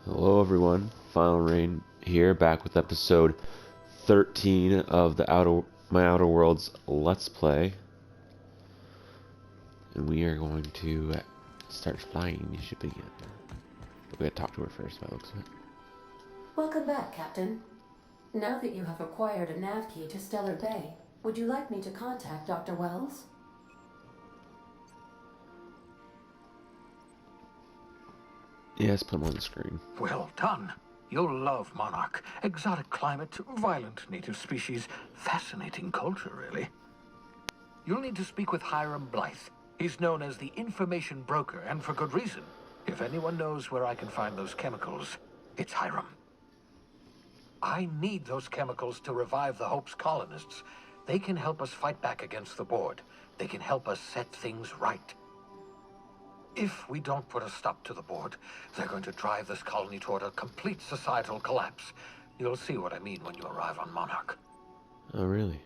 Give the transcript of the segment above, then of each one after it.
Hello everyone, Final Rain here, back with episode 13 of My Outer Worlds Let's Play. And we are going to start flying the ship again. We gotta talk to her first, by the looks of it. Welcome back, Captain. Now that you have acquired a nav key to Stellar Bay, would you like me to contact Dr. Wells? Yes, put them on the screen. Well done. You'll love Monarch. Exotic climate, violent native species, fascinating culture, really. You'll need to speak with Hiram Blythe. He's known as the information broker, and for good reason. If anyone knows where I can find those chemicals, it's Hiram. I need those chemicals to revive the Hope's colonists. They can help us fight back against the Board. They can help us set things right. If we don't put a stop to the Board, they're going to drive this colony toward a complete societal collapse. You'll see what I mean when you arrive on Monarch. Oh, really?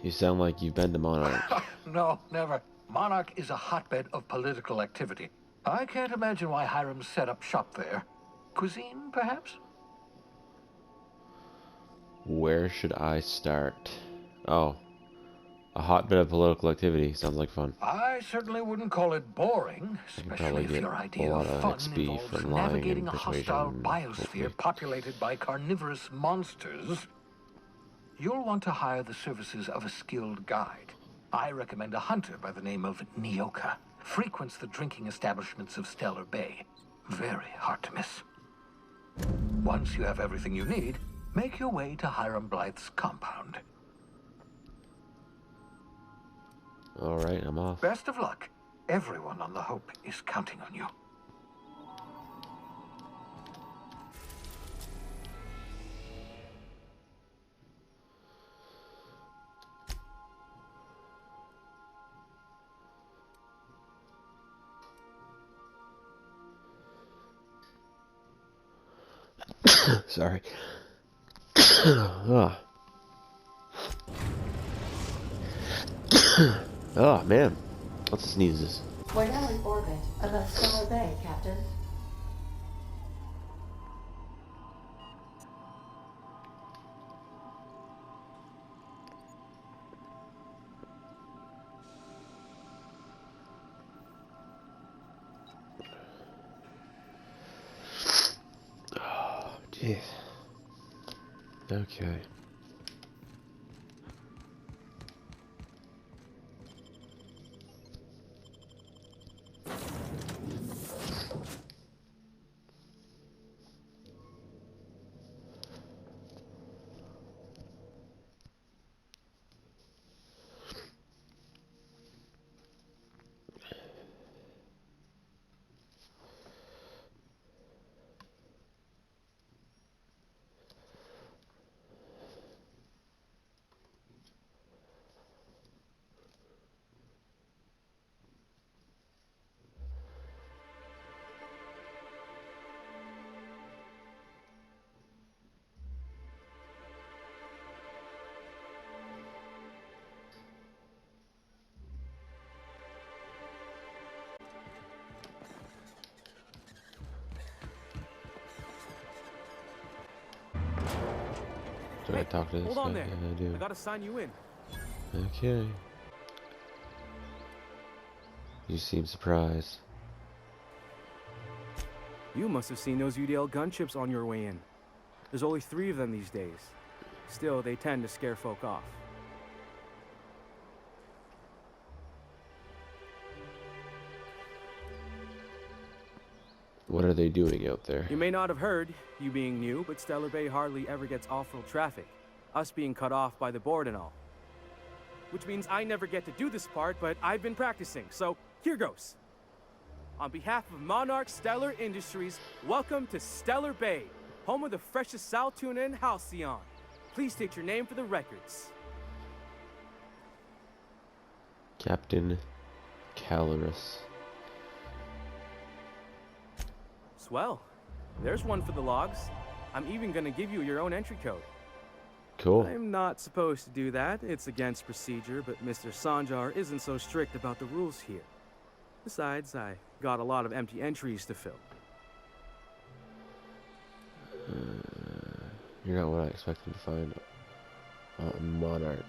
You sound like you've been to Monarch. No, never. Monarch is a hotbed of political activity. I can't imagine why Hiram set up shop there. Cuisine, perhaps? Where should I start? Oh, a hotbed of political activity. Sounds like fun. I certainly wouldn't call it boring, especially if your idea of fun involves navigating a hostile biosphere populated by carnivorous monsters. You'll want to hire the services of a skilled guide. I recommend a hunter by the name of Nyoka. Frequents the drinking establishments of Stellar Bay. Very hard to miss. Once you have everything you need, make your way to Hiram Blythe's compound. Alright, I'm off. Best of luck. Everyone on the Hope is counting on you. Sorry. Oh. Oh, man. Lots of sneezes. We're now in orbit above Stellar Bay, Captain. Oh, jeez. Okay. Do I talk to this Hold guy? on there. Yeah, I do. I gotta sign you in. Okay. You seem surprised. You must have seen those UDL gunships on your way in. There's only 3 of them these days. Still, they tend to scare folk off. What are they doing out there? You may not have heard, you being new, but Stellar Bay hardly ever gets off-road traffic. Us being cut off by the Board and all. Which means I never get to do this part, but I've been practicing, so here goes. On behalf of Monarch Stellar Industries, welcome to Stellar Bay, home of the freshest sal tuna in Halcyon. Please state your name for the records. Captain Calorus. Swell. There's one for the logs. I'm even gonna give you your own entry code. Cool. I'm not supposed to do that. It's against procedure, but Mr. Sanjar isn't so strict about the rules here. Besides, I got a lot of empty entries to fill. You're not what I expected to find. A monarch.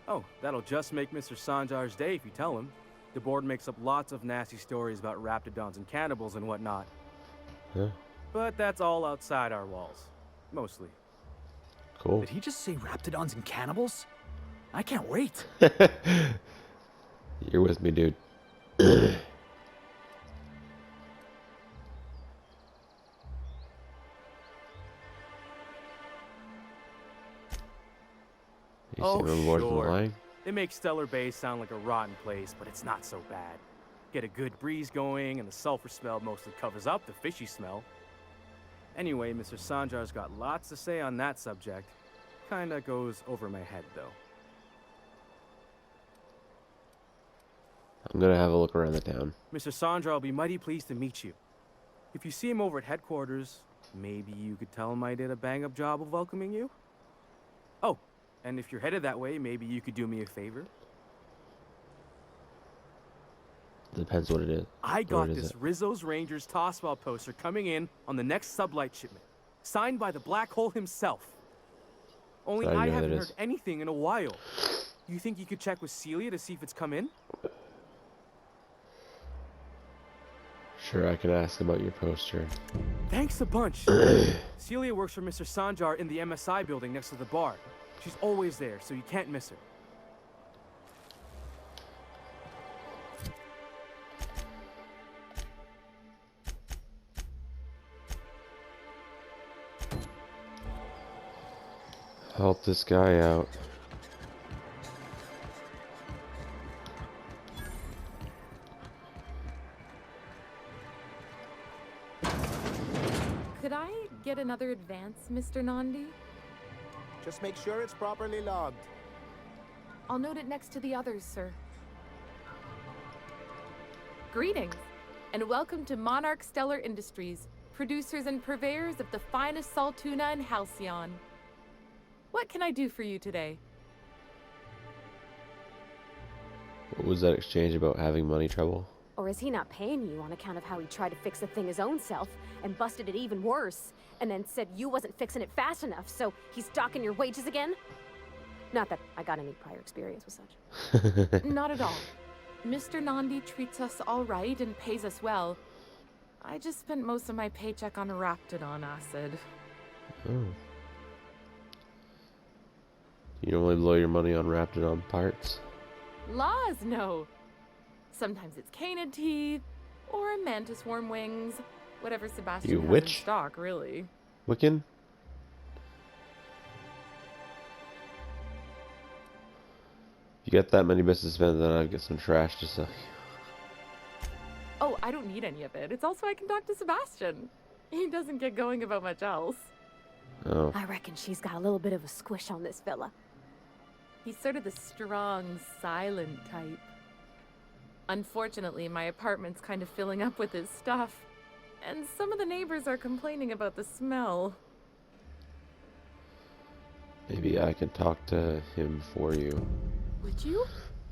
Oh, that'll just make Mr. Sanjar's day if you tell him. The board makes up lots of nasty stories about raptodons and cannibals and whatnot. Huh? But that's all outside our walls. Mostly. Cool. Did he just say raptodons and cannibals? I can't wait. You're with me, dude. You Oh, seem on board from sure. lying? They make Stellar Bay sound like a rotten place, but it's not so bad. Get a good breeze going, and the sulfur smell mostly covers up the fishy smell. Anyway, Mr. Sanjar's got lots to say on that subject. Kinda goes over my head, though. I'm gonna have a look around the town. Mr. Sanjar will be mighty pleased to meet you. If you see him over at headquarters, maybe you could tell him I did a bang-up job of welcoming you? Oh, and if you're headed that way, maybe you could do me a favor? Depends what it is. I got What is this it? Rizzo's Rangers tossball poster coming in on the next sublight shipment, signed by the Black Hole himself. Only So I I know who haven't that heard is. anything in a while. You think you could check with Celia to see if it's come in? Sure, I could ask about your poster. Thanks a bunch. Celia works for Mr. Sanjar in the MSI building next to the bar. She's always there, so you can't miss her. Help this guy out. Could I get another advance, Mr. Nandi? Just make sure it's properly logged. I'll note it next to the others, sir. Greetings, and welcome to Monarch Stellar Industries, producers and purveyors of the finest salt tuna in Halcyon. What can I do for you today? What was that exchange about having money trouble? Or is he not paying you on account of how he tried to fix the thing his own self and busted it even worse, and then said you wasn't fixing it fast enough, so he's docking your wages again? Not that I got any prior experience with such. Not at all. Mr. Nandi treats us all right and pays us well. I just spent most of my paycheck on raptodon acid. Oh. You normally blow your money on raptodon parts? Laws, no. Sometimes it's canid teeth, or mantis worm wings. Whatever Sebastian You has witch? in stock, really. Wiccan? If you get that many bits to spend, then I'd get some trash to sell. Oh, I don't need any of it. It's also I can talk to Sebastian. He doesn't get going about much else. Oh. I reckon she's got a little bit of a squish on this fella. He's sort of the strong, silent type. Unfortunately, my apartment's kind of filling up with his stuff. And some of the neighbors are complaining about the smell. Maybe I can talk to him for you. Would you?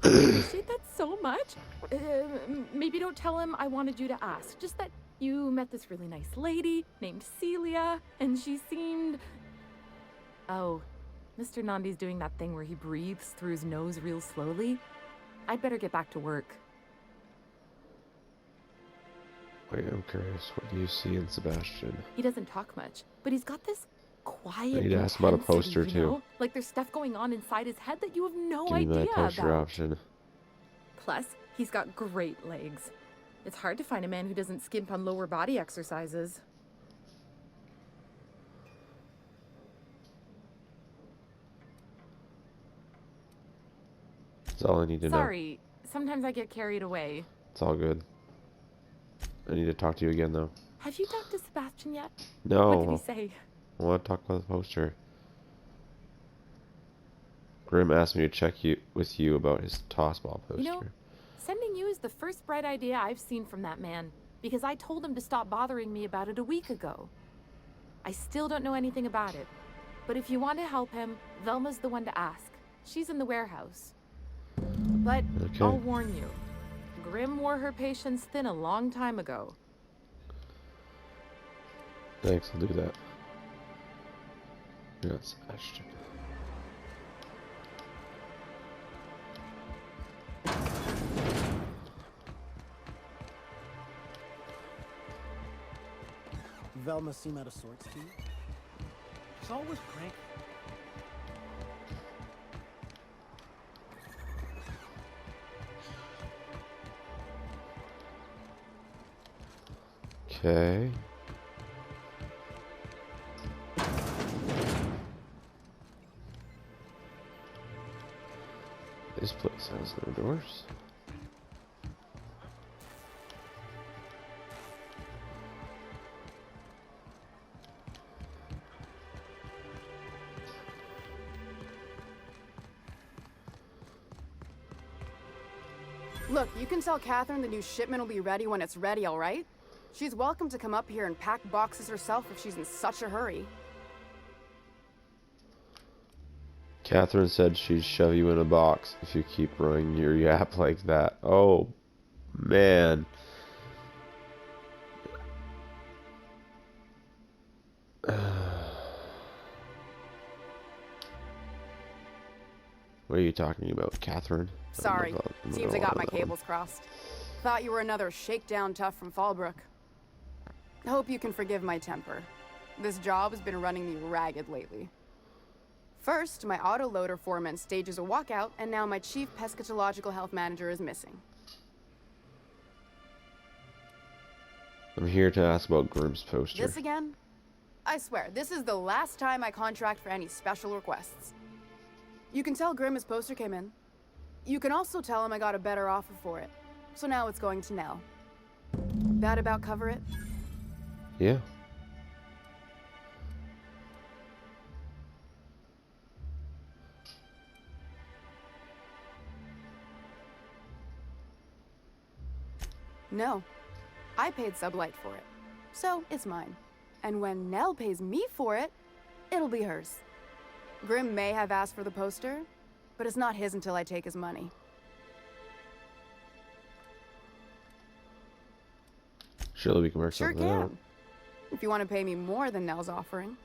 I appreciate that so much. Maybe don't tell him I wanted you to ask. Just that you met this really nice lady named Celia, and she seemed... Oh, Mr. Nandi's doing that thing where he breathes through his nose real slowly. I'd better get back to work. Wait, I'm curious. What do you see in Sebastian? He doesn't talk much, but he's got this quiet I need to ask about a intensity, poster, you too. know? Like there's stuff going on inside his head that you have no Give me idea that poster about. option. Plus, he's got great legs. It's hard to find a man who doesn't skimp on lower body exercises. That's all I need to know. Sorry, sometimes I get carried away. It's all good. I need to talk to you again, though. Have you talked to Sebastian yet? No. What did he say? I want to talk about the poster. Grim asked me to check with you about his tossball poster. You know, sending you is the first bright idea I've seen from that man, because I told him to stop bothering me about it a week ago. I still don't know anything about it, but if you want to help him, Velma's the one to ask. She's in the warehouse. But Okay. I'll warn you, Grim wore her patience thin a long time ago. Thanks, I'll do that. You're not smashed. Velma seem out of sorts to you? She's always cranky. Okay. This place has no doors. Look, you can tell Catherine the new shipment will be ready when it's ready, all right? She's welcome to come up here and pack boxes herself if she's in such a hurry. Catherine said she'd shove you in a box if you keep running your yap like that. Oh, man. What are you talking about, Catherine? Sorry, seems I got my that one. cables crossed. Thought you were another shakedown tough from Fallbrook. Hope you can forgive my temper. This job has been running me ragged lately. First, my autoloader foreman stages a walkout, and now my chief pescatological health manager is missing. I'm here to ask about Grimm's poster. This again? I swear, this is the last time I contract for any special requests. You can tell Grimm his poster came in. You can also tell him I got a better offer for it. So now it's going to Nell. That about cover it? Yeah. No. I paid Sublight for it. So it's mine. And when Nell pays me for it, it'll be hers. Grimm may have asked for the poster, but it's not his until I take his money. Surely we can work Sure something can. out. If you want to pay me more than Nell's offering.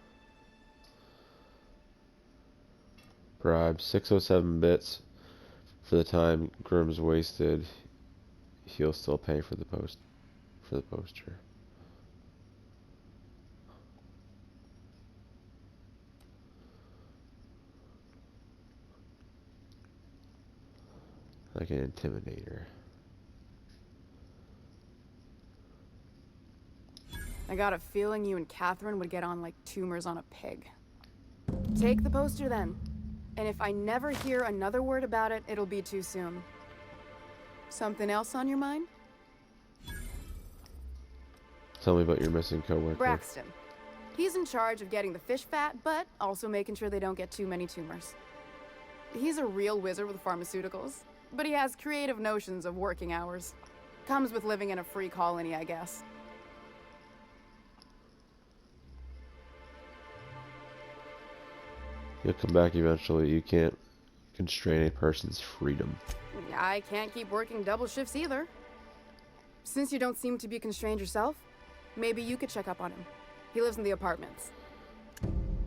Bribe 607 bits for the time Grimm's wasted. He'll still pay for the poster. Like an intimidator. I got a feeling you and Catherine would get on like tumors on a pig. Take the poster then. And if I never hear another word about it, it'll be too soon. Something else on your mind? Tell me about your missing coworker. Braxton. He's in charge of getting the fish fat, but also making sure they don't get too many tumors. He's a real wizard with pharmaceuticals, but he has creative notions of working hours. Comes with living in a free colony, I guess. You'll come back eventually. You can't constrain a person's freedom. I can't keep working double shifts either. Since you don't seem to be constrained yourself, maybe you could check up on him. He lives in the apartments.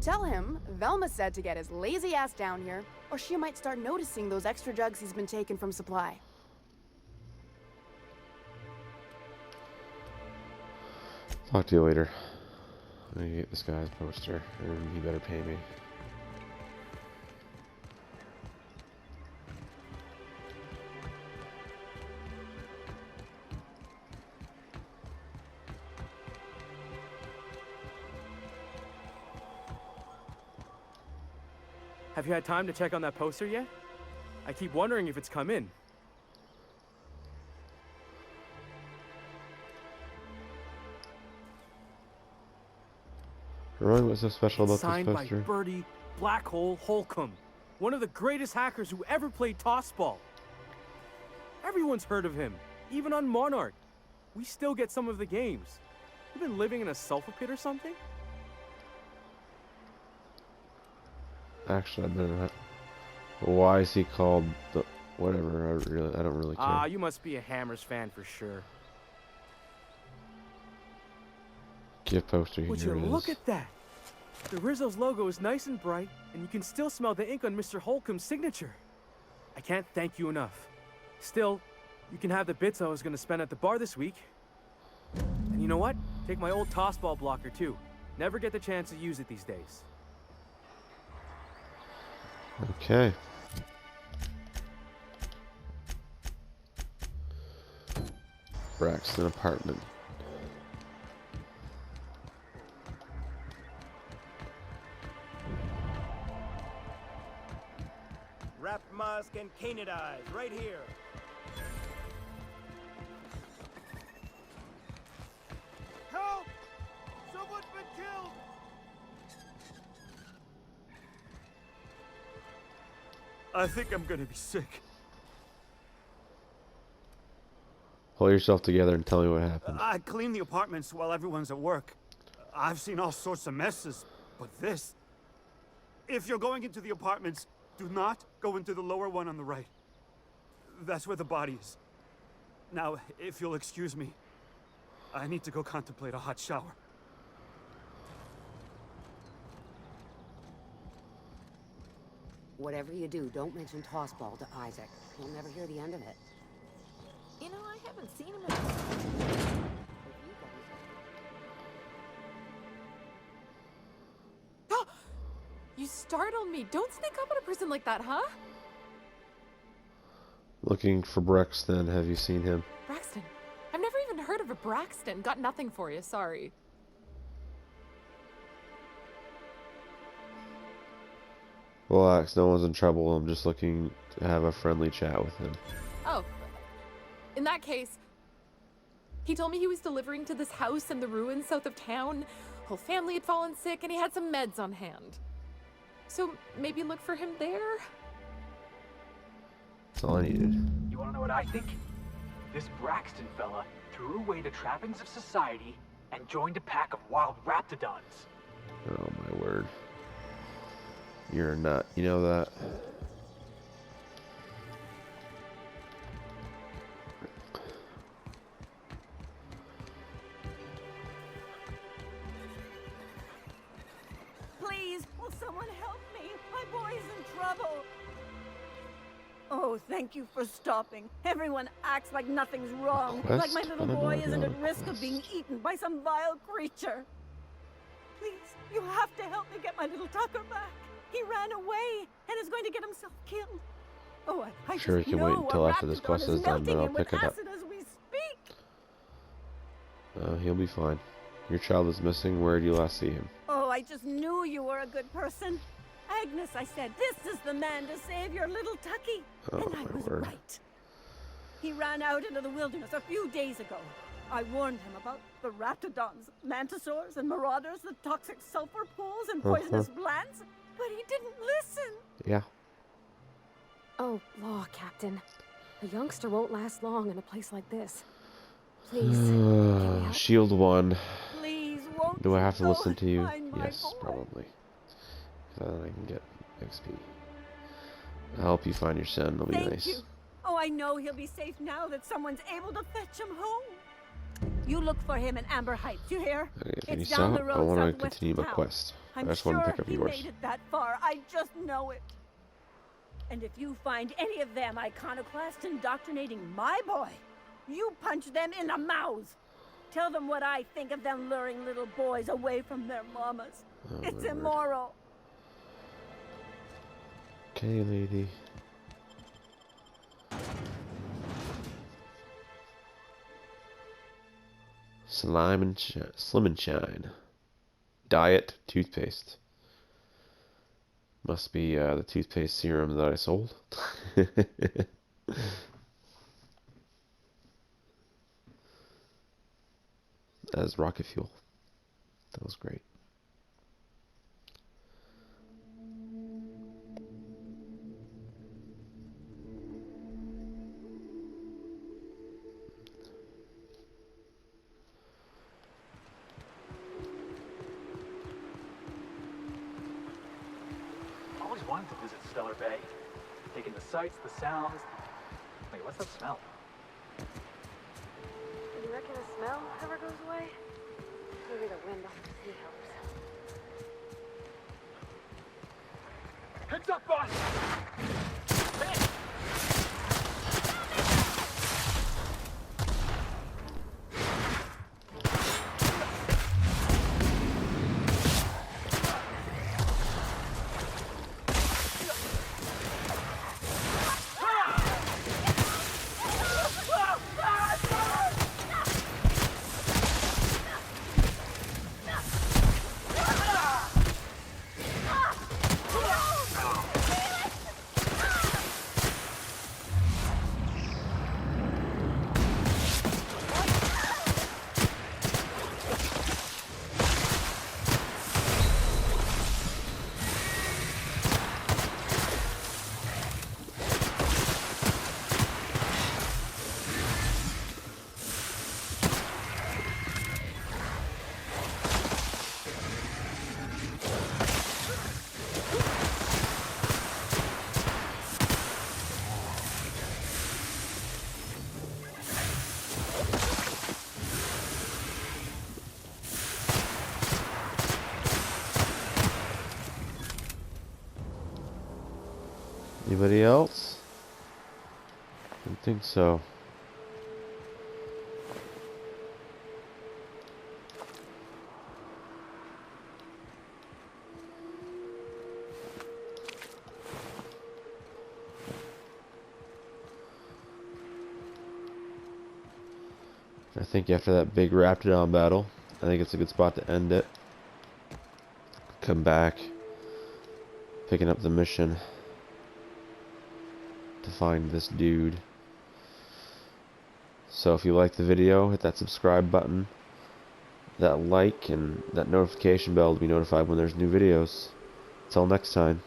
Tell him Velma said to get his lazy ass down here, or she might start noticing those extra drugs he's been taking from supply. Talk to you later. I'm gonna get this guy's poster, and he better pay me. Have you had time to check on that poster yet? I keep wondering if it's come in. Roy, what's so special about Signed this by poster? Bertie Black Hole Holcomb, one of the greatest hackers who ever played tossball. Everyone's heard of him, even on Monarch. We still get some of the games. You been living in a sulfur pit or something? Actually, I better not. Why is he called the whatever. I don't really care. Ah, you must be a Hammers fan for sure. Gift poster, Would here you it is. look at that? The Rizzo's logo is nice and bright, and you can still smell the ink on Mr. Holcomb's signature. I can't thank you enough. Still, you can have the bits I was going to spend at the bar this week. And you know what? Take my old tossball blocker too. Never get the chance to use it these days. Okay. Braxton apartment. Wrap mask and canid eyes, right here. Help! Someone's been killed! I think I'm gonna be sick. Pull yourself together and tell me what happened. I clean the apartments while everyone's at work. I've seen all sorts of messes, but this... If you're going into the apartments, do not go into the lower one on the right. That's where the body is. Now, if you'll excuse me, I need to go contemplate a hot shower. Whatever you do, don't mention tossball to Isaac. He'll never hear the end of it. You know, I haven't seen him in... You startled me. Don't sneak up on a person like that, huh? Looking for Braxton. Have you seen him? Braxton. I've never even heard of a Braxton. Got nothing for you, sorry. Relax, no one's in trouble. I'm just looking to have a friendly chat with him. Oh. In that case, he told me he was delivering to this house in the ruins south of town. Whole family had fallen sick and he had some meds on hand. So maybe look for him there? That's all I needed. You wanna know what I think? This Braxton fella threw away the trappings of society and joined a pack of wild raptodons. Oh my word. You're a nut. You know that? Please, will someone help me? My boy's in trouble. Oh, thank you for stopping. Everyone acts like nothing's wrong. Like my little boy isn't at risk of being eaten by some vile creature. Please, you have to help me get my little Tucker back. He ran away and is going to get himself killed. Oh, I Sure, just you can know wait until a after this raptodon quest is done, then melting I'll him with pick it up. acid as we speak. He'll be fine. Your child is missing. Where did you last see him? Oh, I just knew you were a good person. Agnes, I said, this is the man to save your little Tucky. Oh, And I my was word. right. He ran out into the wilderness a few days ago. I warned him about the raptodons, mantisaurs, and marauders, the toxic sulfur pools, and poisonous plants, but he didn't listen. Yeah. Oh, law, Captain. A youngster won't last long in a place like this. Please, can we help? Shield 1. Please, won't Do I have to you listen go to and you? find my Yes, boy? probably. So then I can get XP. I'll help you find your son. It'll be Thank nice. you. Oh, I know he'll be safe now that someone's able to fetch him home. You look for him in Amber Heights, you hear? Okay, can you It's down stop? the road I want to southwest continue of my town. quest. I I'm just sure want to pick up he yours. made it that far. I just know it. And if you find any of them iconoclasts indoctrinating my boy, you punch them in the mouths. Tell them what I think of them luring little boys away from their mamas. Oh, It's my word. immoral. Okay, lady. Slim and Shine. Diet toothpaste. Must be the toothpaste serum that I sold. As rocket fuel. That was great. Always wanted to visit Stellar Bay. Taking the sights, the sounds, Wait, what's that smell? Do you reckon the smell ever goes away? Maybe the wind off the sea helps. Heads up, boss! Anybody else? Don't think so. I think after that big raptodon battle, I think it's a good spot to end it. Come back, picking up the mission to find this dude. So if you like the video, hit that subscribe button, that like, and that notification bell to be notified when there's new videos. Until next time.